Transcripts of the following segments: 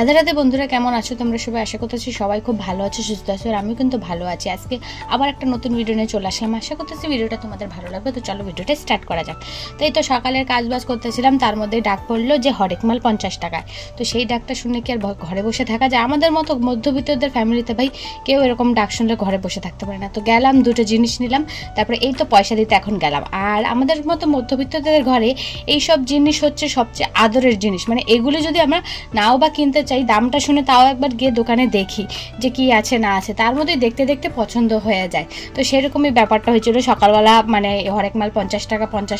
রাধে রাধে বন্ধুরা, কেমন আছো তোমরা সবাই? আশা করতেছি সবাই খুব ভালো আছো, সুস্থ আছো। আর আমিও কিন্তু ভালো আছি। আজকে আবার একটা নতুন ভিডিও নিয়ে চলে আসলাম। আশা করতেছি ভিডিওটা তোমাদের ভালো লাগবে। তো চলো ভিডিওটা স্টার্ট করা যাক। তো এই তো সকালের কাজ বাজ করতেছিলাম, তার মধ্যে ডাক পড়লো যে হরেক মাল 50 টাকায়। তো সেই ডাকটা শুনে কি আর ঘরে বসে থাকা যায়? আমাদের মতো মধ্যবিত্তদের ফ্যামিলিতে ভাই কেউ এরকম ডাক শুনলে ঘরে বসে থাকতে পারে না। তো গেলাম, দুটো জিনিস নিলাম, তারপরে এই তো পয়সা দিতে এখন গেলাম। আর আমাদের মতো মধ্যবিত্তদের ঘরে এইসব জিনিস হচ্ছে সবচেয়ে আদরের জিনিস। মানে এগুলো যদি আমরা নাও বা কিনতে চাই, দামটা শুনে তাও একবার গিয়ে দোকানে দেখি যে কি আছে না আছে, তার মধ্যেই দেখতে দেখতে পছন্দ হয়ে যায়। তো সেরকমই ব্যাপারটা হয়েছিল সকালবেলা। মানে হরেক মাল 50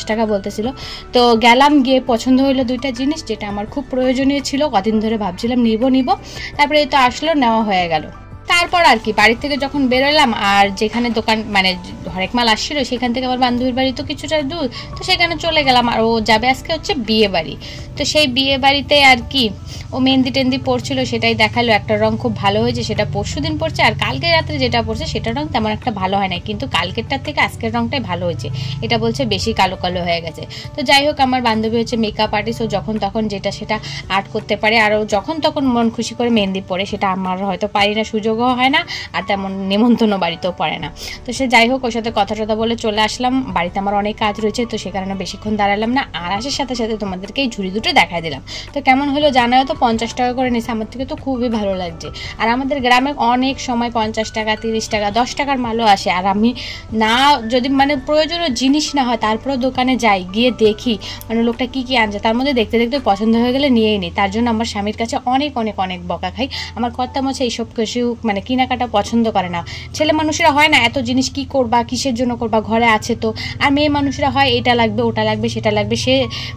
টাকা বলতেছিল। তো গেলাম, গিয়ে পছন্দ হইলো দুইটা জিনিস, যেটা আমার খুব প্রয়োজনীয় ছিল, কদিন ধরে ভাবছিলাম নিব। তারপরে এই তো আসলো, নেওয়া হয়ে গেল। তারপর আর কি, বাড়ি থেকে যখন বেরোলাম, আর যেখানে দোকান মানে হরেক মাল আসছিল সেখান থেকে আমার বান্ধবীর বাড়ি তো কিছুটা দূর, তো সেখানে চলে গেলাম। আর ও যাবে আজকে হচ্ছে বিয়ে বাড়ি। তো সেই বিয়ে বাড়িতে আর কি ও মেহেন্দি টেন্দি পড়ছিল, সেটাই দেখালো। একটা রং খুব ভালো হয়েছে, সেটা পরশু দিন পড়ছে। আর কালকে রাত্রে যেটা পড়ছে সেটা রং তেমন একটা ভালো হয় না, কিন্তু কালকেরটার থেকে আজকের রংটাই ভালো হয়েছে। এটা বলছে বেশি কালো কালো হয়ে গেছে। তো যাই হোক, আমার বান্ধবী হচ্ছে মেকআপ আর্টিস্ট, ও যখন তখন যেটা সেটা আর্ট করতে পারে। আর ও যখন তখন মন খুশি করে মেহেন্দি পড়ে, সেটা আমার হয়তো পারি না, সুযোগও হয় না, আর তেমন নেমন্তন্ন বাড়িতেও পড়ে না। তো সে যাই হোক, ওর সাথে কথা টথা বলে চলে আসলাম। বাড়িতে আমার অনেক কাজ রয়েছে, তো সে কারণে বেশিক্ষণ দাঁড়ালাম না। আর আসার সাথে সাথে তোমাদেরকে এই ঝুড়ি দুটো দেখাই দিলাম। তো কেমন হলো জানাও তো। 50 টাকা করে নিয়েছে, আমার থেকে তো খুবই ভালো লাগছে। আর আমাদের গ্রামে অনেক সময় 50 টাকা, 30 টাকা, 10 টাকার মালও আসে। আর আমি না, যদি মানে প্রয়োজনীয় জিনিস না হয়, তারপরেও দোকানে যাই, গিয়ে দেখি মানে লোকটা কি কি আনছে, তার মধ্যে দেখতে দেখতে পছন্দ হয়ে গেলে নিয়েই নিই। তার জন্য আমার স্বামীর কাছে অনেক অনেক অনেক বকা খাই। আমার কর্তামশাই এইসব কিছু মানে কেনাকাটা পছন্দ করে না। ছেলে মানুষেরা হয় না, এত জিনিস কি করবা, কিসের জন্য করবা, ঘরে আছে তো। আর মেয়ে মানুষরা হয় এটা লাগবে, ওটা লাগবে, সেটা লাগবে। সে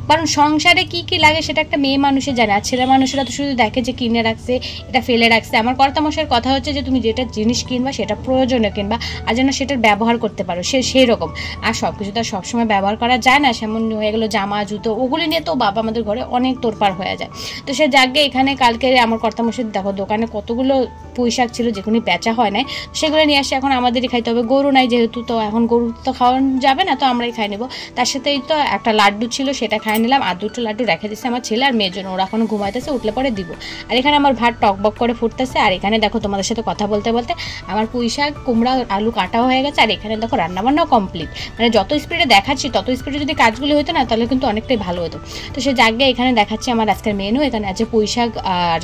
কারণ সংসারে কি কি লাগে সেটা একটা মেয়ে মানুষের জানে। আর ছেলে মানুষরা তো শুধু দেখে যে কিনে রাখছে, এটা ফেলে রাখছে। আমার কর্তামশাইয়ের কথা হচ্ছে যে তুমি যেটা জিনিস কিনবা সেটা প্রয়োজনীয় কিনবা, আর যেন সেটার ব্যবহার করতে পারো, সেই রকম। আর সব কিছু তো সবসময় ব্যবহার করা যায় না। সেমন হয়ে গেলো জামা জুতো, ওগুলি নিয়ে তো বাবা আমাদের ঘরে অনেক তোড়পাড় হয়ে যায়। তো সে যাকে এখানে কালকে আমার কর্তামশাই দেখো দোকানে কতগুলো পুঁই শাক ছিল, যেগুলি বেচা হয় নাই, সেগুলো নিয়ে আসে। এখন আমাদেরই খাইতে হবে, গরু নাই যেহেতু, তো এখন গরু তো খাওয়ানো যাবে না, তো আমরাই খাই নেবো। তার সাথেই তো একটা লাড্ডু ছিল, সেটা খাই নিলাম। আর দুটো লাড্ডু রেখে দিচ্ছে আমার ছেলে আর মেয়ের জন্য, ওরা এখনো ঘুমাইতেছে, উঠলে পরে দিব। আর এখানে আমার ভাত টকবক করে ফুটতেছে। আর এখানে দেখো তোমাদের সাথে কথা বলতে বলতে আমার পুঁই শাক, কুমড়া, আলু কাটাও হয়ে গেছে। আর এখানে দেখো রান্নাবান্নাও কমপ্লিট। মানে যত স্পিডে দেখাচ্ছি তত স্পিডে যদি কাজগুলো হতো না, তাহলে কিন্তু অনেকটাই ভালো হতো। তো সে জায়গায় এখানে দেখাচ্ছি আমার আজকের মেনু। এখানে আছে পুঁই শাক আর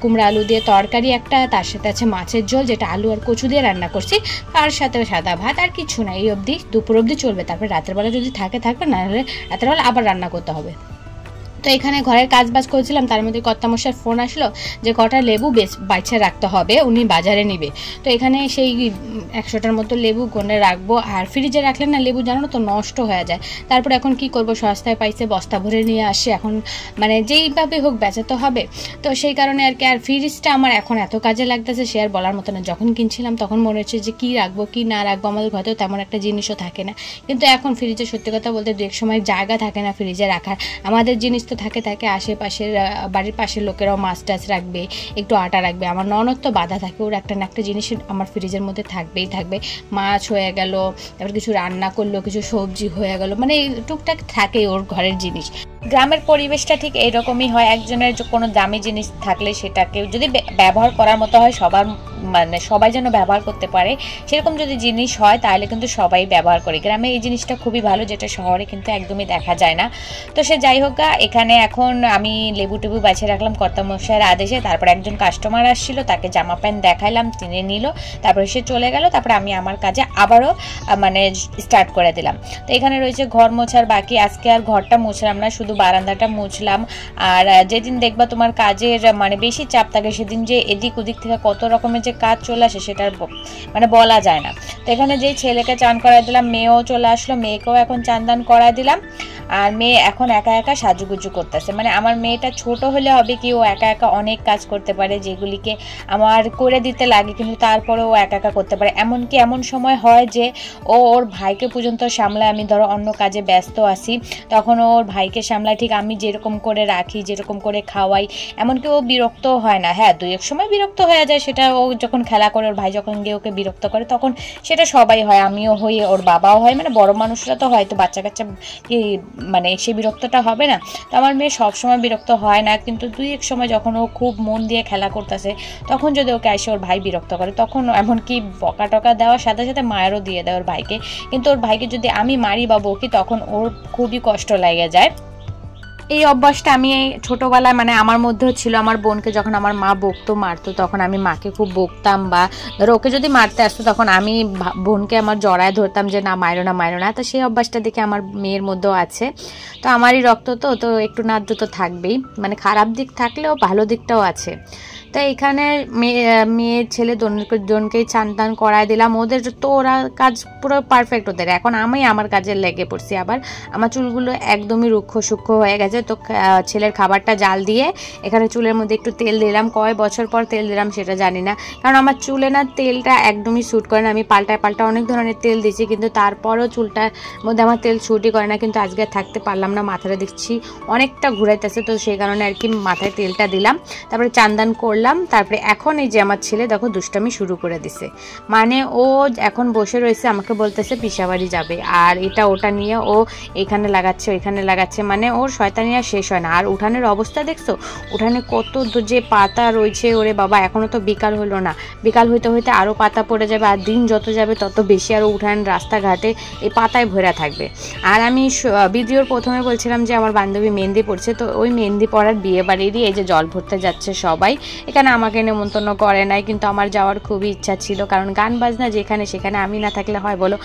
কুমড়া আলু দিয়ে তরকারি একটা, তার সাথে আছে মাছের ঝোল, যেটা আলু আর কচু দিয়ে রান্না করছি, তার সাথে সাদা ভাত। আর কিছু না, এই অবধি, দুপুর অবধি চলবে। তারপরে রাতের বেলা যদি থাকবে, না হলে রাতের বেলা আবার রান্না করতে হবে। তো এখানে ঘরের কাজ বাজ করেছিলাম, তার মধ্যে কর্তামশার ফোন আসলো যে কটা লেবু বাইছে রাখতে হবে, উনি বাজারে নিবে। তো এখানে সেই 100টার মতো লেবু গনে রাখবো। আর ফ্রিজে রাখলে না লেবু জানো তো নষ্ট হয়ে যায়। তারপর এখন কি করব, সস্তায় পাইছে, বস্তা ভরে নিয়ে আসে। এখন মানে যেইভাবে হোক বেচাতে হবে, তো সেই কারণে আর কি। আর ফ্রিজটা আমার এখন এত কাজে লাগতেছে, সে আর বলার মতো না। যখন কিনছিলাম তখন মনে হচ্ছে যে কি রাখবো কি না রাখবো, আমাদের ঘরেও তেমন একটা জিনিসও থাকে না। কিন্তু এখন ফ্রিজে সত্যি কথা বলতে দু এক সময় জায়গা থাকে না ফ্রিজে রাখার। আমাদের জিনিস থাকে, আশেপাশের বাড়ির পাশের লোকেরাও মাছ টাছ রাখবে, একটু আটা রাখবে। আমার ননদ তো বাধা থাকে, ওর একটা না একটা জিনিস আমার ফ্রিজের মধ্যে থাকবে। মাছ হয়ে গেল, তারপর কিছু রান্না করলো, কিছু সবজি হয়ে গেল, মানে টুকটাক থাকে ওর ঘরের জিনিস। গ্রামের পরিবেশটা ঠিক এইরকমই হয়। একজনের কোনো দামি জিনিস থাকলে সেটাকে যদি ব্যবহার করার মতো হয়, মানে সবাই যেন ব্যবহার করতে পারে, সেরকম যদি জিনিস হয় তাহলে কিন্তু সবাই ব্যবহার করে। গ্রামে এই জিনিসটা খুবই ভালো, যেটা শহরে কিন্তু একদমই দেখা যায় না। তো সে যাই হোক, এখানে এখন আমি লেবু টেবু বাছিয়ে রাখলাম কর্তামশাইয়ের আদেশে। তারপর একজন কাস্টমার আসছিল, তাকে জামা প্যান্ট দেখাইলাম, তিনি নিল, তারপরে সে চলে গেল। তারপরে আমি আমার কাজে আবারও মানে স্টার্ট করে দিলাম। তো এখানে রয়েছে ঘর মোছার বাকি। আজকে আর ঘরটা মুছলাম না, শুধু বারান্দাটা মুছলাম। আর যেদিন দেখবা তোমার কাজের মানে বেশি চাপ থাকে, সেদিন যে এদিক ওদিক থেকে কত রকমের যে কাজ চলে আসে সেটার মানে বলা যায় না। তো এখানে যেই ছেলেকে চান করাই দিলাম, মেয়েও চলে আসলো, মেয়েকেও এখন চান দান করাই দিলাম। আর মেয়ে এখন একা একা সাজুগুজু করতেছে। মানে আমার মেয়েটা ছোট হলে হবে কি, ও একা একা অনেক কাজ করতে পারে, যেগুলিকে আমার করে দিতে লাগে, কিন্তু তারপরে ও একা একা করতে পারে। এমনকি এমন সময় হয় যে ওর ভাইকে পর্যন্ত সামলায়। আমি ধরো অন্য কাজে ব্যস্ত আছি, তখন ওর ভাইকে সামলায়, ঠিক আমি যেরকম করে রাখি, যেরকম করে খাওয়াই। এমনকি ও বিরক্ত হয় না। হ্যাঁ, দুই এক সময় বিরক্ত হয়ে যায়, সেটা ও যখন খেলা করে, ওর ভাই যখন গিয়ে ওকে বিরক্ত করে, তখন সেটা সবাই হয়, আমিও হই, ওর বাবাও হয়, মানে বড় মানুষরা তো হয়তো, বাচ্চা কাচ্চা কি মানে সে বিরক্তটা হবে না। তো আমার মেয়ে সবসময় বিরক্ত হয় না, কিন্তু দুই এক সময় যখন ও খুব মন দিয়ে খেলা করতেছে তখন যদি ওকে এসে ওর ভাই বিরক্ত করে, তখন এমনকি বকা টকা দেওয়ার সাথে সাথে মায়েরও দিয়ে দেয় ওর ভাইকে। কিন্তু ওর ভাইকে যদি আমি মারি বা বকি তখন ওর খুবই কষ্ট লেগে যায়। এই অভ্যাসটা আমি ছোটোবেলায় মানে আমার মধ্যেও ছিল। আমার বোনকে যখন আমার মা বকতো মারতো তখন আমি মাকে খুব বকতাম, বা ধরো ওকে যদি মারতে আসতো তখন আমি বোনকে আমার জড়ায় ধরতাম যে না মারো না মারো না। তো সেই অভ্যাসটা দেখে আমার মেয়ের মধ্যেও আছে। তো আমারই রক্ত তো একটু নাদ্য তো থাকবেই, মানে খারাপ দিক থাকলেও ভালো দিকটাও আছে। তো এখানে মেয়ে ছেলে জনকেই চান টান করাই দিলাম। ওদের তো ওরা কাজ পুরো পারফেক্ট ওদের। এখন আমি আমার কাজে লেগে পড়ছি। আবার আমার চুলগুলো একদমই রুক্ষ সূক্ষ্ম হয়ে গেছে। তো ছেলের খাবারটা জাল দিয়ে এখানে চুলের মধ্যে একটু তেল দিলাম। কয় বছর পর তেল দিলাম সেটা জানি না, কারণ আমার চুলে না তেলটা একদমই স্যুট করে না। আমি পাল্টা অনেক ধরনের তেল দিয়েছি, কিন্তু তারপরও চুলটার মধ্যে আমার তেল স্যুটই করে না। কিন্তু আজকে থাকতে পারলাম না, মাথাটা দেখছি অনেকটা ঘুরাইতেছে, তো সেই কারণে আর কি মাথায় তেলটা দিলাম। তারপরে চান্দান করলাম। তারপরে এখন এই যে আমার ছেলে দেখো দুষ্টামি শুরু করে দিছে, মানে ও এখন বসে রয়েছে আমাকে বলতেছে পিসাবাড়ি যাবে, আর এটা ওটা নিয়ে ও এখানে লাগাচ্ছে ওইখানে লাগাচ্ছে, মানে ওর শয়তানিয়া শেষ হয় না। আর উঠানের অবস্থা দেখছো, উঠানে কত যে পাতা রয়েছে, ওরে বাবা এখনো তো বিকাল হলো না, বিকাল হইতে হইতে আরও পাতা পড়ে যাবে, আর দিন যত যাবে তত বেশি আরও উঠান রাস্তাঘাটে এই পাতায় ভরা থাকবে। আর আমি ভিডিওর প্রথমে বলছিলাম যে আমার বান্ধবী মেহেন্দি পড়ছে, তো ওই মেহেন্দি পড়ার বিয়ে বাড়িরই এই যে জল ভরতে যাচ্ছে সবাই। এখানে আমাকে নেমন্তন্ন করে নাই, কিন্তু আমার যাওয়ার খুবই ইচ্ছা ছিল, কারণ গান বাজনা যেখানে সেখানে আমি না থাকলে হয় বলো?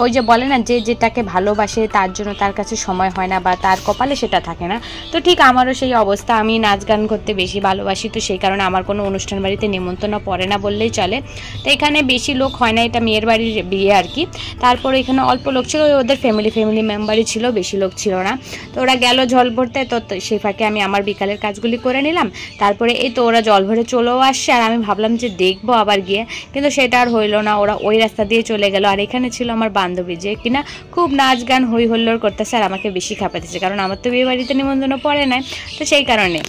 ওই যে বলে না যে যেটাকে ভালোবাসে তার জন্য তার কাছে সময় হয় না, বা তার কপালে সেটা থাকে না। তো ঠিক আমারও সেই অবস্থা। আমি নাচ গান করতে বেশি ভালোবাসি, তো সেই কারণে আমার কোনো অনুষ্ঠান বাড়িতে নেমন্তন্ন পড়ে না বললেই চলে। তো এখানে বেশি লোক হয় না, এটা মেয়ের বাড়ির বিয়ে আর কি। তারপরে এখানে অল্প লোক ছিল, ওদের ফ্যামিলি মেম্বারই ছিল, বেশি লোক ছিল না। তো ওরা গেল জল ভরতে, তো সেই ফাঁকে আমি আমার বিকালের কাজগুলি করে নিলাম। তারপরে এই তো ওরা জল ভরে চলেও আসছে, আর আমি ভাবলাম যে দেখবো আবার গিয়ে, কিন্তু সেটা আর হইলো না। ওরা ওই রাস্তা দিয়ে চলে গেল। আর এখানে ছিল আমার বান্ধবী, যে কিনা খুব নাচ গান হই হল্লোড় করতেছে, আর আমাকে বেশি খাপাতেছে, কারণ আমার তো বিয়ে বাড়িতে নিমন্ত্রণ পড়ে নাই, তো সেই কারণে।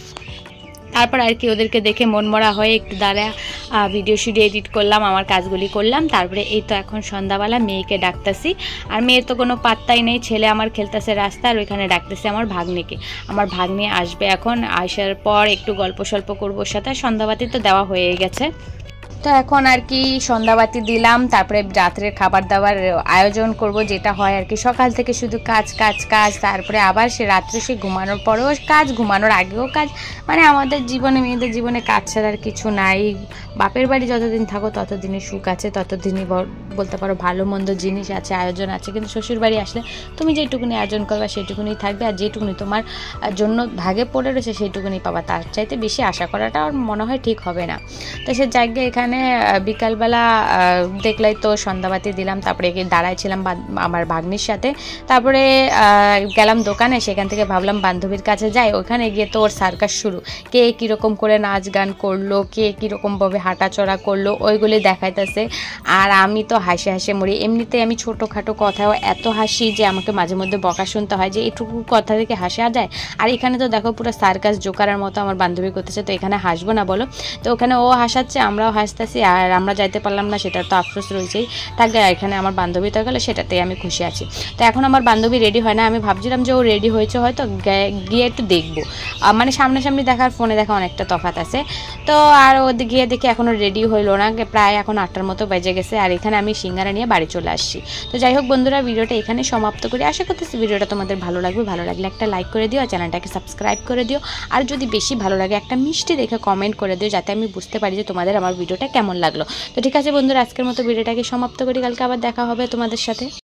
তারপর আর কি ওদেরকে দেখে মন মরা হয়ে একটু ভিডিও এডিট করলাম, আমার কাজগুলি করলাম। তারপরে এই তো এখন সন্ধ্যাবেলা মেয়েকে ডাকতেছি, আর মেয়ের তো কোনো পাত্তাই নেই। ছেলে আমার খেলতেছে রাস্তা, আর ওইখানে ডাকতেছে আমার ভাগ্নিকে। আমার ভাগ্নি আসবে এখন, আসার পর একটু গল্প সল্প করবো ওর সাথে। সন্ধ্যাবাতি তো দেওয়া হয়ে গেছে। তো এখন আর কি সন্ধ্যাবাতি দিলাম, তারপরে রাত্রের খাবার দাবার আয়োজন করব, যেটা হয় আর কি সকাল থেকে শুধু কাজ কাজ কাজ, তারপরে আবার সে রাত্রে সে ঘুমানোর পরেও কাজ, ঘুমানোর আগেও কাজ। মানে আমাদের জীবনে, মেয়েদের জীবনে কাজ ছাড়া আর কিছু নাই। বাপের বাড়ি যতদিন থাকো ততদিনই সুখ আছে, ততদিনই বলতে পারো ভালো মন্দ জিনিস আছে, আয়োজন আছে। কিন্তু শ্বশুর বাড়ি আসলে তুমি যেটুকুনি আয়োজন করবা সেটুকুনি থাকবে, আর যেটুকুনি তোমার জন্য ভাগে পড়ে রয়েছে সেইটুকুনি পাবা। তার চাইতে বেশি আশা করাটা আমার মনে হয় ঠিক হবে না। তো সে জায়গায় এখানে বিকালবেলা দেখলাই তো সন্ধ্যাবাতি দিলাম, তারপরে দাঁড়াইছিলাম আমার ভাগ্নির সাথে। তারপরে গেলাম দোকানে, সেখান থেকে ভাবলাম বান্ধবীর কাছে যাই। ওখানে গিয়ে তো ওর সার্কাস শুরু, কে কীরকম করে নাচ গান করলো, কে কীরকমভাবে হাঁটাচড়া করলো, ওইগুলি দেখাইতেছে। আর আমি তো হাসি হাসি মরি। এমনিতে আমি ছোটোখাটো কথাও এত হাসি যে আমাকে মাঝে মধ্যে বকা শুনতে হয় যে এটুকু কথা থেকে হাসা যায়। আর এখানে তো দেখো পুরো সার্কাস জোকারের মতো আমার বান্ধবী করতেছে, তো এখানে হাসবো না বলো? তো ওখানে ও হাসাচ্ছে, আমরাও হাসতেছি, আর আমরা যাইতে পারলাম না সেটার তো আফসোস রয়েছেই। থাকবে এখানে আমার বান্ধবী তো গেলে, সেটাতেই আমি খুশি আছি। তো এখন আমার বান্ধবী রেডি হয় না, আমি ভাবছিলাম যে ও রেডি হয়েছে হয়তো, গিয়ে একটু দেখবো। মানে সামনাসামনি দেখার ফোনে দেখা অনেকটা তফাৎ আছে। তো আর ও গিয়ে দেখি এখনও রেডি হইলো না, প্রায় এখন 8টার মতো বেজে গেছে। আর এখানে আমি সিঙ্গারা নিয়ে বাড়ি চলে আসছি। তো যাই হোক বন্ধুরা, ভিডিওটা এখানে সমাপ্ত করি। আশা করতেছি ভিডিওটা তোমাদের ভালো লাগবে। ভালো লাগলে একটা লাইক করে দিও, চ্যানেলটাকে সাবস্ক্রাইব করে দিও, আর যদি বেশি ভালো লাগে একটা মিষ্টি দেখে কমেন্ট করে দিও, যাতে আমি বুঝতে পারি যে তোমাদের আমার ভিডিওটা কেমন লাগলো। তো ঠিক আছে বন্ধুরা, আজকের মতো ভিডিওটাকে সমাপ্ত করি। কালকে আবার দেখা হবে তোমাদের সাথে।